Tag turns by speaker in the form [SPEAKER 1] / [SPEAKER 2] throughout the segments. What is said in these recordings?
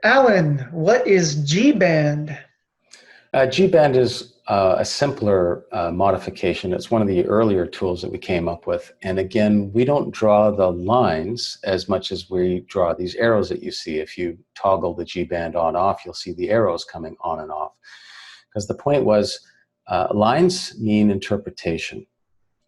[SPEAKER 1] Alan, what is G-band?
[SPEAKER 2] G-Band is a simpler modification. It's one of the earlier tools that we came up with. And again, we don't draw the lines as much as we draw these arrows that you see. If you toggle the G-Band on off, you'll see the arrows coming on and off. Because the point was, lines mean interpretation,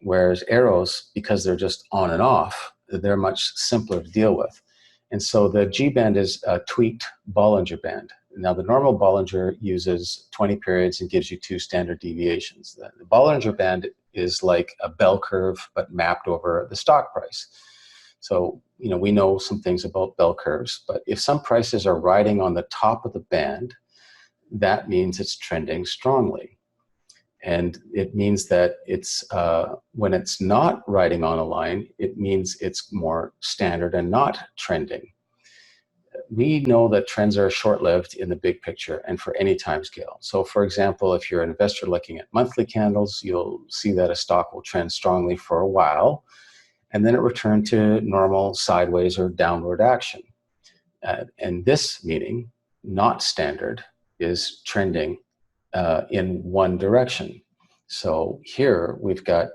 [SPEAKER 2] whereas arrows, because they're just on and off, they're much simpler to deal with. And so the G-band is a tweaked Bollinger Band. Now, the normal Bollinger uses 20 periods and gives you 2 standard deviations. The Bollinger Band is like a bell curve, but mapped over the stock price. So, we know some things about bell curves, but if some prices are riding on the top of the band, that means it's trending strongly. And it means that it's when it's not riding on a line, it means it's more standard and not trending. We know that trends are short-lived in the big picture and for any time scale. So for example, if you're an investor looking at monthly candles, you'll see that a stock will trend strongly for a while, and then it return to normal sideways or downward action. And this meaning, not standard, is trending in one direction. So here we've got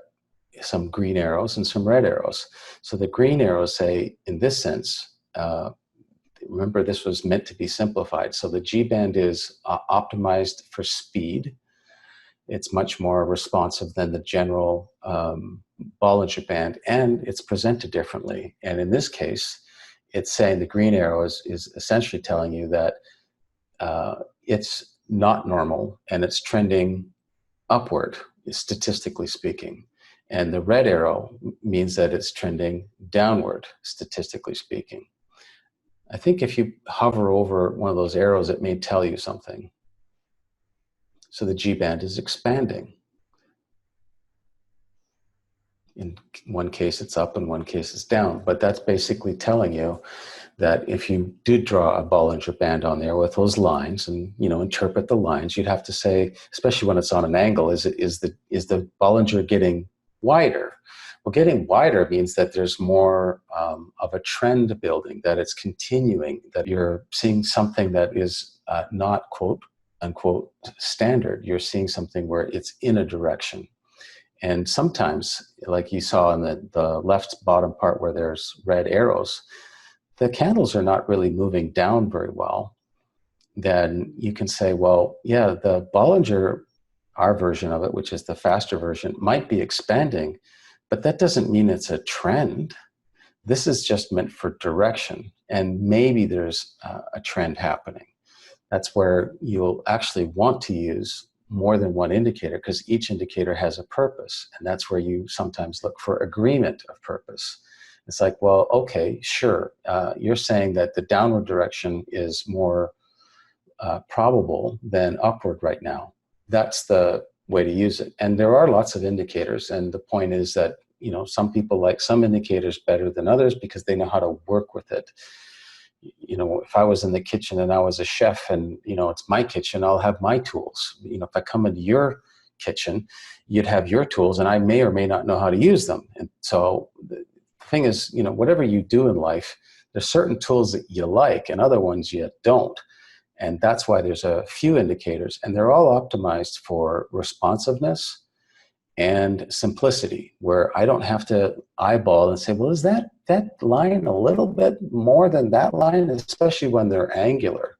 [SPEAKER 2] some green arrows and some red arrows. So the green arrows say, in this sense, remember this was meant to be simplified. So the G-band is optimized for speed. It's much more responsive than the general Bollinger Band, and it's presented differently. And in this case, it's saying the green arrow is essentially telling you that it's not normal and it's trending upward, statistically speaking. And the red arrow means that it's trending downward, statistically speaking. I think if you hover over one of those arrows, it may tell you something. So the G-band is expanding. In one case it's up, in one case it's down. But that's basically telling you that if you did draw a Bollinger Band on there with those lines and interpret the lines, you'd have to say, especially when it's on an angle, is the Bollinger getting wider? Well, getting wider means that there's more of a trend building, that it's continuing, that you're seeing something that is not quote unquote standard. You're seeing something where it's in a direction. And sometimes, like you saw in the left bottom part where there's red arrows, the candles are not really moving down very well. Then you can say, well, yeah, the Bollinger, our version of it, which is the faster version, might be expanding, but that doesn't mean it's a trend. This is just meant for direction, and maybe there's a trend happening. That's where you'll actually want to use more than one indicator, because each indicator has a purpose, and that's where you sometimes look for agreement of purpose. It's like, well, okay, sure, you're saying that the downward direction is more probable than upward right now. That's the way to use it. And there are lots of indicators, and the point is that some people like some indicators better than others because they know how to work with it. If I was in the kitchen and I was a chef and it's my kitchen, I'll have my tools. If I come into your kitchen, you'd have your tools, and I may or may not know how to use them. And so the thing is, whatever you do in life, there's certain tools that you like and other ones you don't. And that's why there's a few indicators, and they're all optimized for responsiveness and simplicity, where I don't have to eyeball and say, well, is that line a little bit more than that line, especially when they're angular.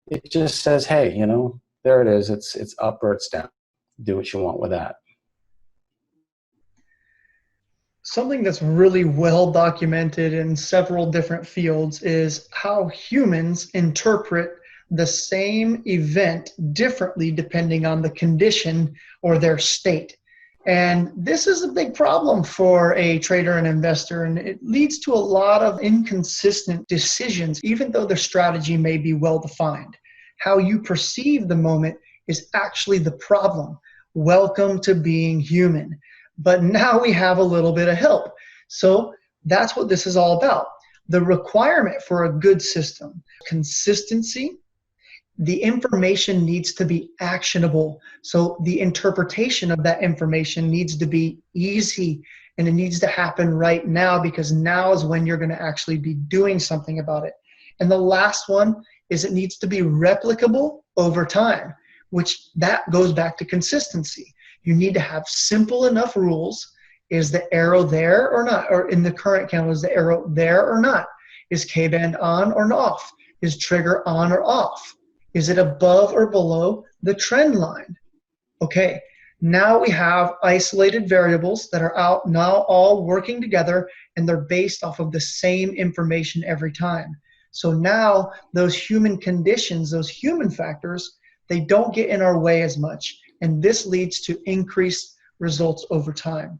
[SPEAKER 2] It just says, hey, there it is. It's up or it's down. Do what you want with that.
[SPEAKER 1] Something that's really well documented in several different fields is how humans interpret the same event differently depending on the condition or their state. And this is a big problem for a trader and investor, and it leads to a lot of inconsistent decisions, even though their strategy may be well defined. How you perceive the moment is actually the problem. Welcome to being human. But now we have a little bit of help. So that's what this is all about. The requirement for a good system: consistency. The information needs to be actionable. So the interpretation of that information needs to be easy, and it needs to happen right now, because now is when you're going to actually be doing something about it. And the last one is it needs to be replicable over time, which that goes back to consistency. You need to have simple enough rules. Is the arrow there or not? Or in the current candle, is the arrow there or not? Is K-band on or off? Is trigger on or off? Is it above or below the trend line? Okay, now we have isolated variables that are out now all working together, and they're based off of the same information every time. So now those human conditions, those human factors, they don't get in our way as much, and this leads to increased results over time.